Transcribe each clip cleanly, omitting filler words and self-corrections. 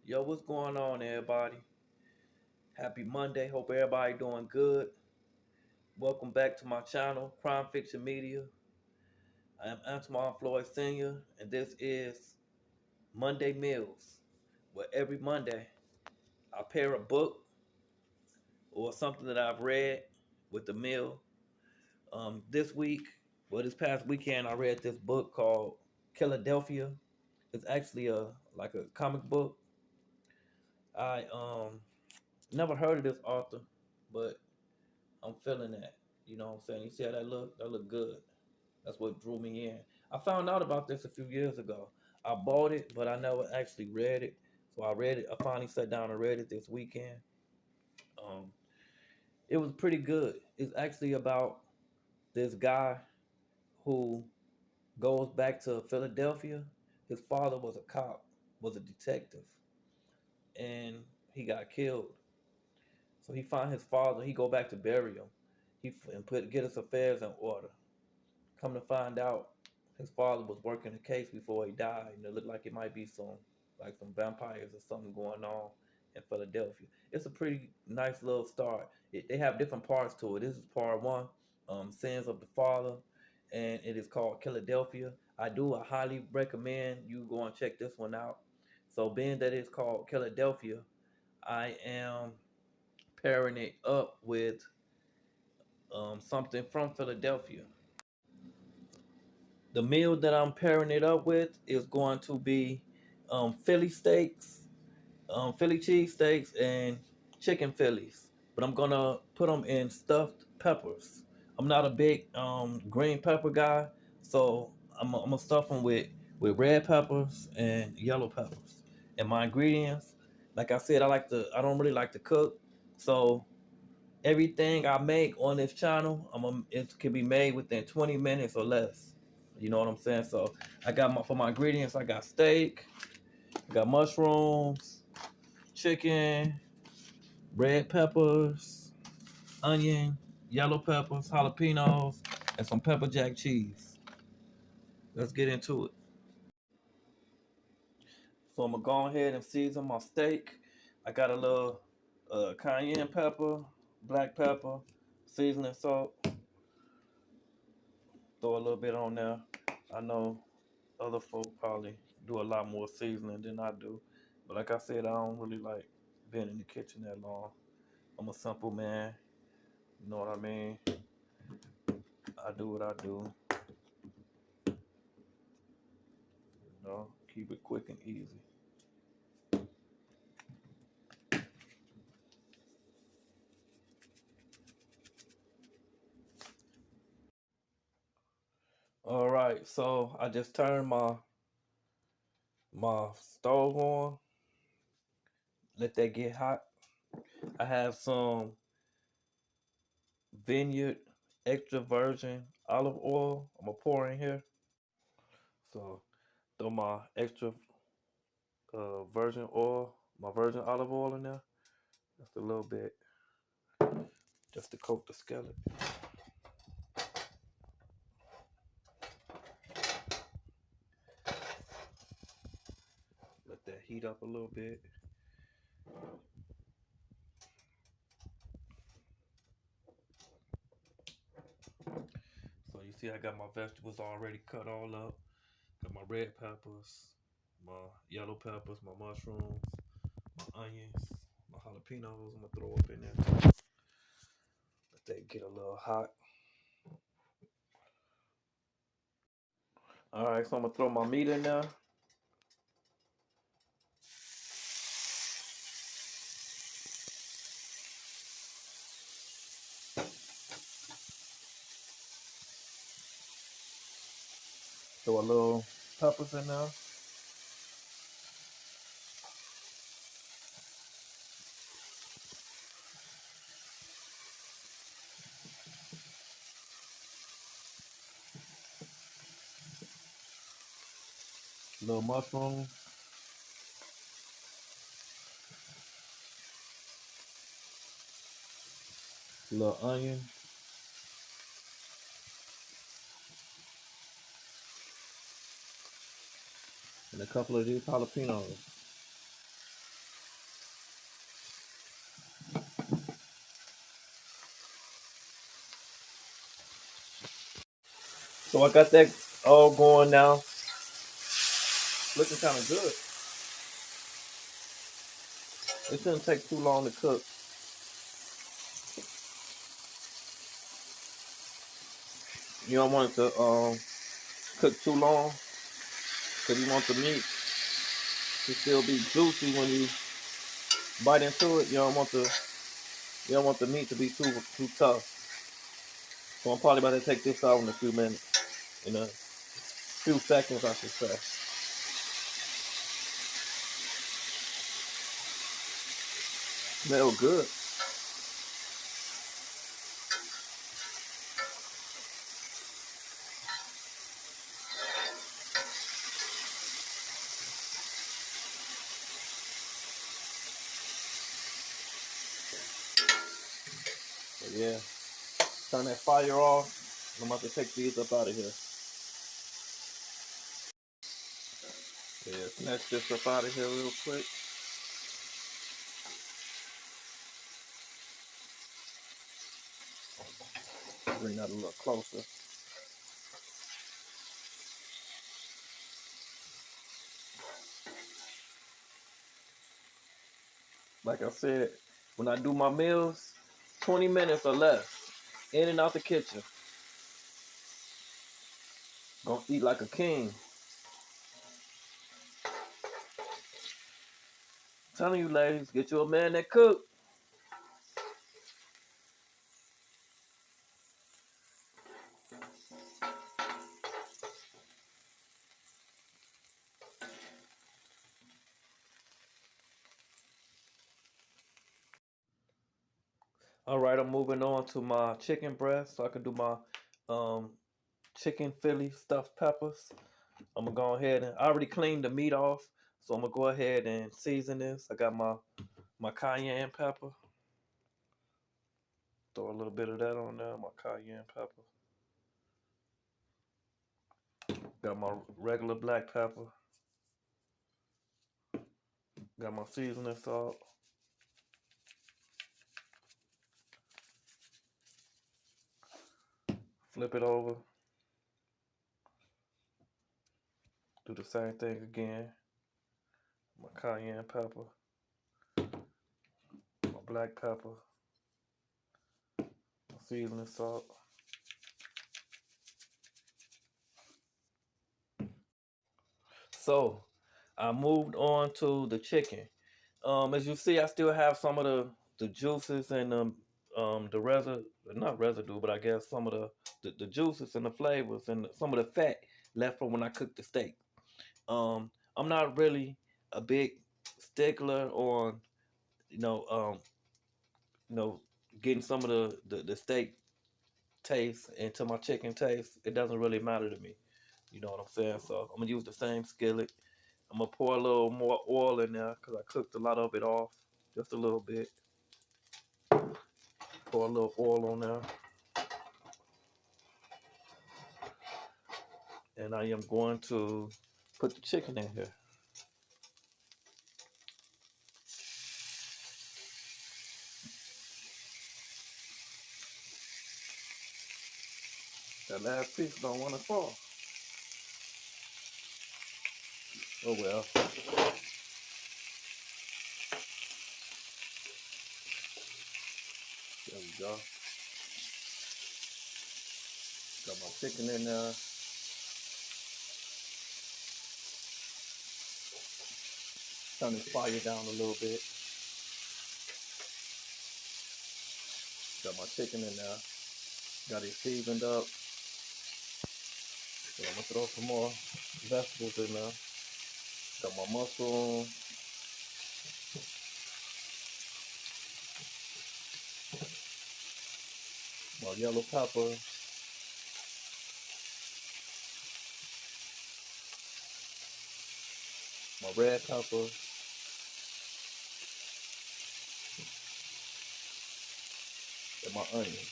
Yo, what's going on, everybody? Happy Monday. Hope everybody doing good. Welcome back to my channel, Crime Fiction Media. I am Antwan Floyd Sr., and this is Monday Meals, where every Monday I pair a book or something that I've read with the meal. This week, this past weekend, I read this book called Killadelphia. It's actually a comic book. I never heard of this author, but I'm feeling that. You know what I'm saying? You see how that look? That look good. That's what drew me in. I found out about this a few years ago. I bought it, but I never actually read it. So I read it. I finally sat down and read it this weekend. Um, it was pretty good. It's actually about this guy who goes back to Philadelphia. His father was a cop, was a detective, and he got killed. So he find his father. He go back to bury him. Get his affairs in order. Come to find out, his father was working a case before he died, and it looked like it might be some vampires or something going on in Philadelphia. It's a pretty nice little start. They have different parts to it. This is part one, Sins of the Father, and it is called Killadelphia. I highly recommend you go and check this one out. So, being that it's called Killadelphia, I am pairing it up with something from Philadelphia. The meal that I'm pairing it up with is going to be Philly steaks, Philly cheese steaks, and chicken Phillies. But I'm gonna put them in stuffed peppers. I'm not a big green pepper guy, so I'm gonna stuff them with red peppers and yellow peppers. And my ingredients, like I said, I don't really like to cook, so everything I make on this channel, it can be made within 20 minutes or less. You know what I'm saying? So for my ingredients, I got steak, I got mushrooms, chicken, red peppers, onion, yellow peppers, jalapenos, and some pepper jack cheese. Let's get into it. So I'm gonna go ahead and season my steak. I got a little cayenne pepper, black pepper, seasoning salt. Throw a little bit on there. I know other folk probably do a lot more seasoning than I do. But like I said, I don't really like being in the kitchen that long. I'm a simple man. You know what I mean? I do what I do. You know, keep it quick and easy. All right, so I just turned my stove on. Let that get hot. I have some Vineyard extra virgin olive oil. I'm gonna pour in here. So throw my extra virgin oil, my virgin olive oil in there. Just a little bit, just to coat the skillet. Let that heat up a little bit. So you see I got my vegetables already cut all up. Got my red peppers, my yellow peppers, my mushrooms, my onions, my jalapenos. I'm gonna throw up in there too. Let that get a little hot. All right, so I'm gonna throw my meat in there. Throw a little peppers in there. A little mushroom. A little onion. And a couple of these jalapenos. So I got that all going now. Looking kind of good. It shouldn't take too long to cook. You don't want it to cook too long because you want the meat to still be juicy when you bite into it. You don't want the meat to be too tough. So I'm probably about to take this out in a few minutes, in a few seconds, I should say. Smell good. But yeah, turn that fire off. I'm about to take these up out of here. Yeah, snatch this up out of here real quick. Bring that a little closer. Like I said, when I do my meals, 20 minutes or less, in and out the kitchen. Gonna eat like a king. I'm telling you, ladies, get you a man that cook. All right, I'm moving on to my chicken breast so I can do my um, chicken Philly stuffed peppers. I'm gonna go ahead and I already cleaned the meat off, so I'm gonna go ahead and season this. I got my cayenne pepper. Throw a little bit of that on there, my cayenne pepper. Got my regular black pepper. Got my seasoning salt. Flip it over. Do the same thing again. My cayenne pepper. My black pepper. My seasoning salt. So I moved on to the chicken. As you see, I still have some of the juices and the residue, not residue, but I guess some of the juices and the flavors and some of the fat left from when I cooked the steak. I'm not really a big stickler on you know um, you know getting some of the steak taste into my chicken taste. It doesn't really matter to me. You know what I'm saying? So I'm gonna use the same skillet. I'm gonna pour a little more oil in there because I cooked a lot of it off, just a little bit. Pour a little oil on there, and I am going to put the chicken in here. That last piece don't want to fall. Oh well. There we go. Got my chicken in there. Turn this fire down a little bit. Got my chicken in there. Got it seasoned up. So I'm gonna throw some more vegetables in there. Got my mushroom. My yellow pepper. My red pepper. And my onion.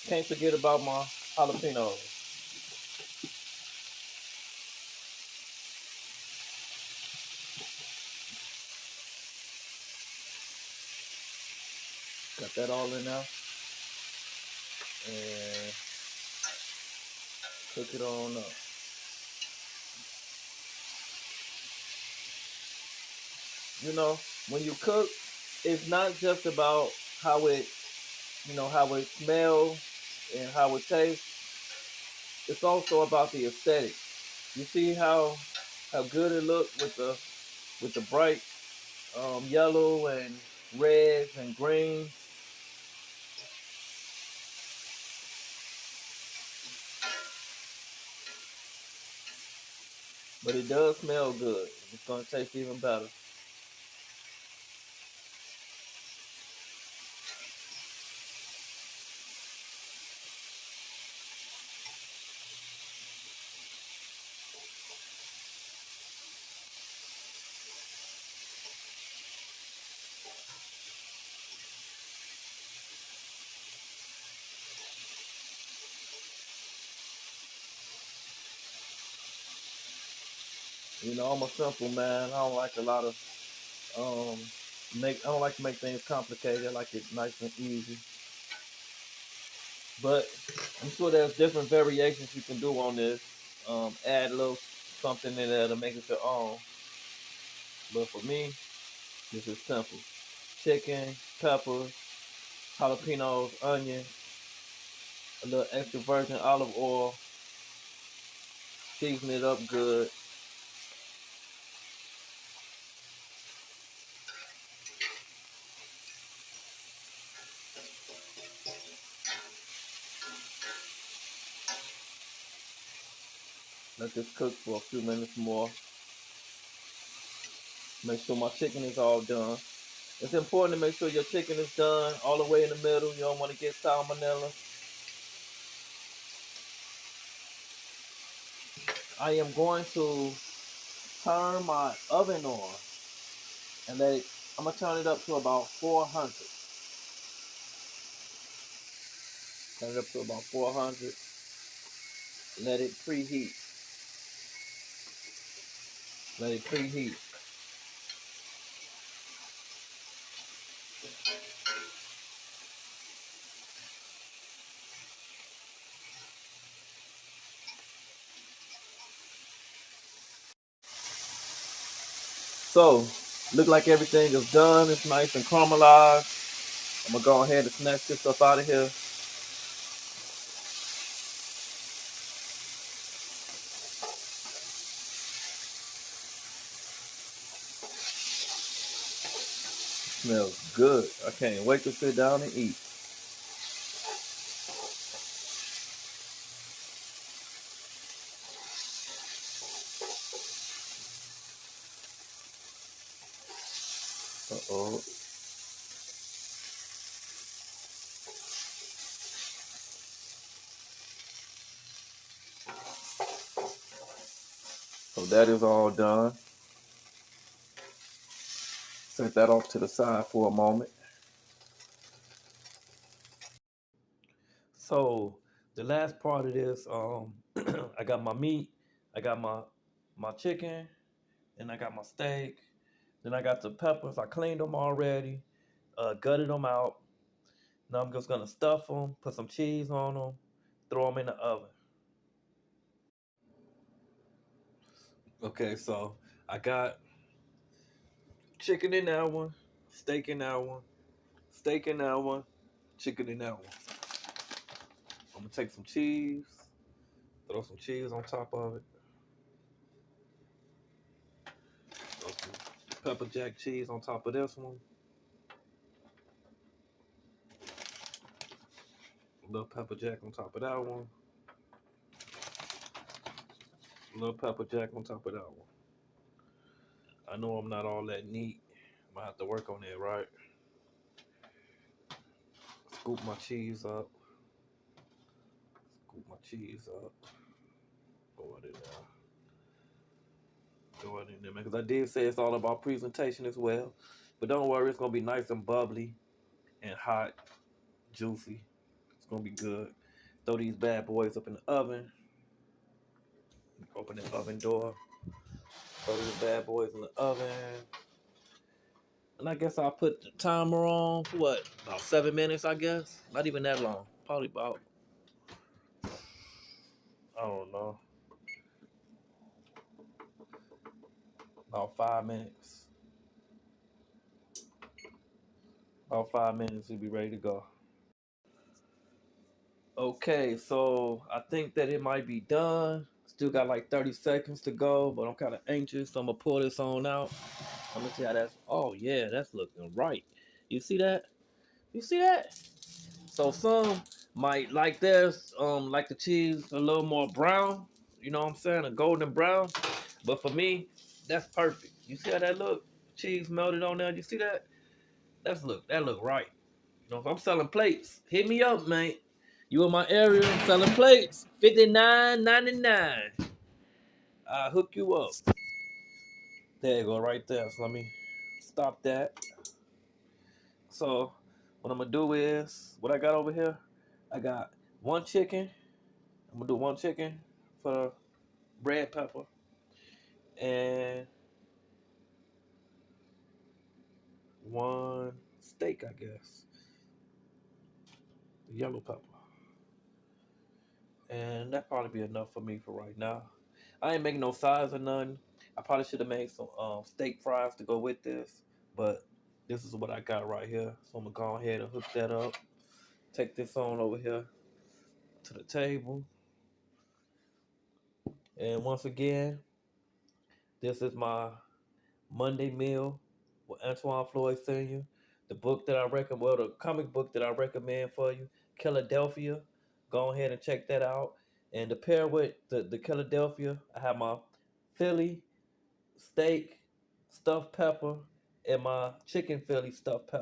Can't forget about my jalapenos. Got that all in there, and cook it on up. You know, when you cook, it's not just about how it, how it smells and how it tastes. It's also about the aesthetic. You see how good it looks with the bright yellow and reds and greens, but it does smell good. It's gonna taste even better. I'm a simple man. I don't like a lot of um make. I don't like to make things complicated. I like it nice and easy. But I'm sure there's different variations you can do on this. Add a little something in there to make it your own. But for me, this is simple: chicken, peppers, jalapenos, onion, a little extra virgin olive oil, season it up good. Let this cook for a few minutes more. Make sure my chicken is all done. It's important to make sure your chicken is done all the way in the middle. You don't want to get salmonella. I am going to turn my oven on and let it. I'm gonna turn it up to about 400. Turn it up to about 400. Let it preheat. Let it preheat. So, look like everything is done. It's nice and caramelized. I'm gonna go ahead and snatch this up out of here. Smells good. I can't wait to sit down and eat. Uh-oh. So that is all done. Set that off to the side for a moment. So the last part of this, I got my meat, I got my chicken, and I got my steak. Then I got the peppers. I cleaned them already, gutted them out. Now I'm just gonna stuff them, put some cheese on them, throw them in the oven. Okay, so I got chicken in that one, steak in that one, steak in that one, chicken in that one. I'm gonna take some cheese, throw some cheese on top of it, throw some pepper jack cheese on top of this one, a little pepper jack on top of that one, a little pepper jack on top of that one. I know I'm not all that neat. I'm gonna have to work on it, right? Scoop my cheese up, scoop my cheese up, throw it in there. Throw it in there, man. Because I did say it's all about presentation as well. But don't worry, it's gonna be nice and bubbly and hot, juicy. It's gonna be good. Throw these bad boys up in the oven. Open the oven door. Throw these bad boys in the oven. And I guess I'll put the timer on for what? About 7 minutes, I guess. Not even that long. Probably about, I don't know, about 5 minutes. About 5 minutes, we'll be ready to go. Okay, so I think that it might be done. Still got like 30 seconds to go, but I'm kind of anxious. So I'm gonna pull this on out. I'm gonna see how that's. Oh yeah, that's looking right. You see that? You see that? So some might like this, like the cheese a little more brown. You know what I'm saying? A golden brown. But for me, that's perfect. You see how that look? Cheese melted on there. You see that? That look right. You know, if I'm selling plates, hit me up, man. You in my area selling plates? 59.99. I'll hook you up. There you go, right there. So let me stop that. So what I'm gonna do is what I got over here. I got one chicken. I'm gonna do one chicken for the red pepper and one steak, I guess. The yellow pepper. And that probably be enough for me for right now. I ain't making no sides or nothing. I probably should have made some steak fries to go with this, but this is what I got right here. So I'm gonna go ahead and hook that up. Take this on over here to the table. And once again, this is my Monday meal with Antwan Floyd Sr. The book that I recommend, well, the comic book that I recommend for you, Killadelphia. Go ahead and check that out. And to pair with the Killadelphia, I have my Philly steak, stuffed pepper, and my chicken Philly stuffed pepper.